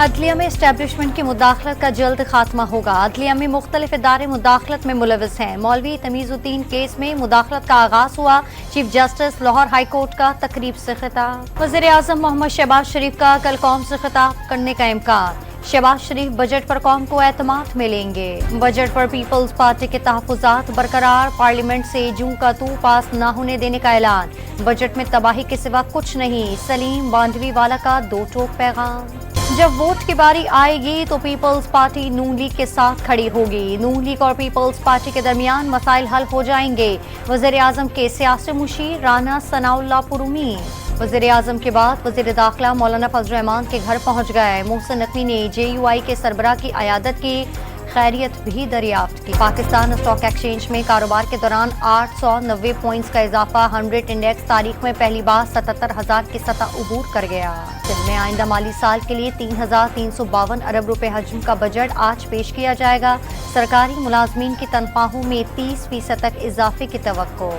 अदलिया में इस्टेब्लिशमेंट की मुदाखलत का जल्द खात्मा होगा। अदलिया में मुख्तलिफ इदारे मुदाखलत में मुलविस हैं। मौलवी तमीजुद्दीन केस में मुदाखलत का आगाज हुआ। Chief justice Lahore high court का तकरीब से खिताब। वज़ीर आज़म मोहम्मद शहबाज शरीफ का कल कौम से खिताब करने का इम्कान। शहबाज शरीफ बजट पर कौम को एतमाद मिलेंगे। बजट पर पीपल्स पार्टी के तहफ़्फ़ुज़ात बरकरार। पार्लियामेंट से जूं का तू पास न होने देने का ऐलान। बजट में तबाही के सिवा कुछ नहीं। सलीम बांधवी वाला का दो टोक पैगाम। जब वोट की बारी आएगी तो पीपल्स पार्टी नून लीग के साथ खड़ी होगी। नून लीग और पीपल्स पार्टी के दरमियान मसाइल हल हो जाएंगे। वज़ीर आज़म के सियासी मुशीर राना सनाउल्लाह पुर उम्मीद। वज़ीर आज़म के बाद वज़ीर दाखिला मौलाना फजल रहमान के घर पहुंच गए। मोहसिन नकवी ने JUI के सरबराह की अयादत की। खैरियत भी दरियाफ्त की। पाकिस्तान स्टॉक एक्सचेंज में कारोबार के दौरान 890 पॉइंट्स का इजाफा। 100 इंडेक्स तारीख में पहली बार 77,000 की सतह उबूर कर गया। सिंध में आइंदा माली साल के लिए 3,352 अरब रुपए हजम का बजट आज पेश किया जाएगा। सरकारी मुलाजमीन की तनख्वाहों में 30% तक इजाफे की तवक्को।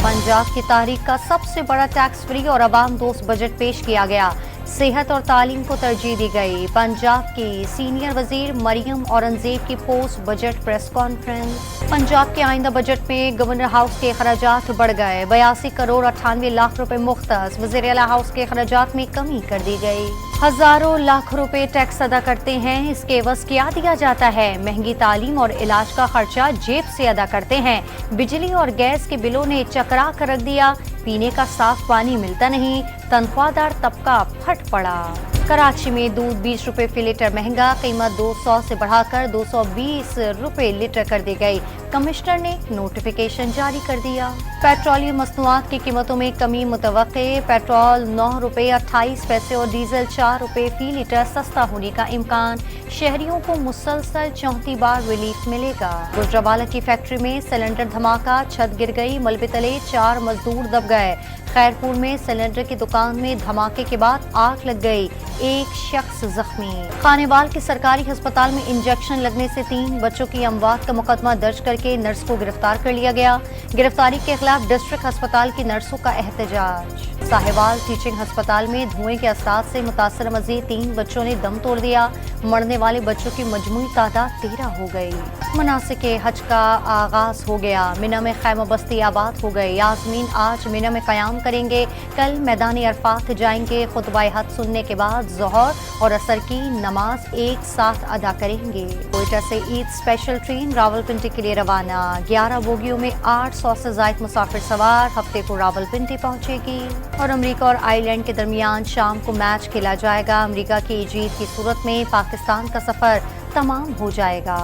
पंजाब की तारीख का सबसे बड़ा टैक्स फ्री और अवाम दोस्त बजट पेश किया गया। सेहत और तालीम को तरजीह दी गई। पंजाब की सीनियर वजीर मरियम औरंगजेब की post budget press conference. Punjab के आइंदा बजट में गवर्नर हाउस के अखराजात बढ़ गए। 82 करोड़ 98 लाख रुपए मुख्तस। वज़ीर आला हाउस के अखराजात में कमी कर दी गई। हजारों लाख रुपए टैक्स अदा करते हैं, इसके एवज क्या दिया जाता है? महंगी तालीम और इलाज का खर्चा जेब से अदा करते हैं। बिजली और गैस के बिलों ने चकरा कर रख दिया। पीने का साफ पानी मिलता नहीं। तनख्वाहदार तबका फट पड़ा। कराची में दूध 20 रुपए फी लीटर महंगा। कीमत 200 से बढ़ाकर 220 रुपए लीटर कर दी गई। कमिश्नर ने नोटिफिकेशन जारी कर दिया। पेट्रोलियम मसनूआत की कीमतों में कमी मुतवक्के। पेट्रोल 9 रुपए 28 पैसे और डीजल 4 रुपए फी लीटर सस्ता होने का इम्कान। शहरियों को मुसलसल 34 बार रिलीफ मिलेगा। गुजरावाला की फैक्ट्री में सिलेंडर धमाका। छत गिर गई। मलबे तले 4 मजदूर दब गए। खैरपुर में सिलेंडर की दुकान में धमाके के बाद आग लग गई। एक शख्स जख्मी। खानेवाल के सरकारी अस्पताल में इंजेक्शन लगने से 3 बच्चों की अमवात का मुकदमा दर्ज करके नर्स को गिरफ्तार कर लिया गया। गिरफ्तारी के खिलाफ डिस्ट्रिक्ट अस्पताल की नर्सों का एहतजाज। साहिवाल टीचिंग अस्पताल में धुएं के असरात से मुतासर मजीद 3 बच्चों ने दम तोड़ दिया। मरने वाले बच्चों की मजमूई तादाद 13 हो गई। मनासिक हज का आगाज हो गया। मिना में खैमा बस्ती आबाद हो गई। याजमीन आज मिना में क़याम करेंगे। कल मैदान अरफात जाएंगे। खुतबाए हज सुनने के बाद ज़ोहर और असर की नमाज एक साथ अदा करेंगे। कोयटा से ईद स्पेशल ट्रेन रावलपिंडी के लिए रवाना। 11 बोगियों में 800 से ज़ायद मुसाफिर सवार। हफ्ते को रावलपिंडी पहुंचेगी। और अमेरिका और आयरलैंड के दरमियान शाम को मैच खेला जाएगा। अमेरिका की जीत की सूरत में पाकिस्तान का सफर तमाम हो जाएगा।